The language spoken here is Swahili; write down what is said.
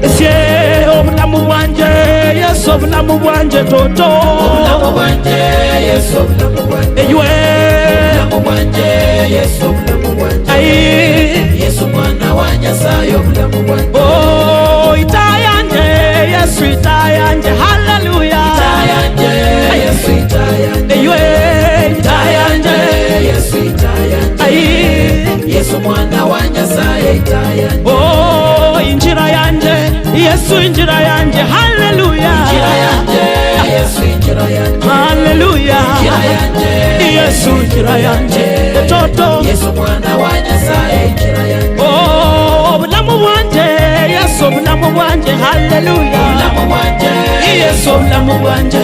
esye obulamu bwanje Yesu obulamu bwanje toto eyiwe Yesu mwana wa Nyasaye obulamu bwanje oh itayanje Yesu itayanje hallelujah itayanje Yesu itayanje eyiwe itayanje Yesu itayanje Yesu mwana wa Nyasaye itayanje oh injira yanje Yesu injira yanje hallelujah injira yanje Yesu injira yanje hallelujah injira yanje Yesu injira yanje toto Yesu mwana wa Nyasaye injira yanje oh obulamu bwanje Yesu obulamu bwanje hallelujah obulamu bwanje Yesu obulamu bwanje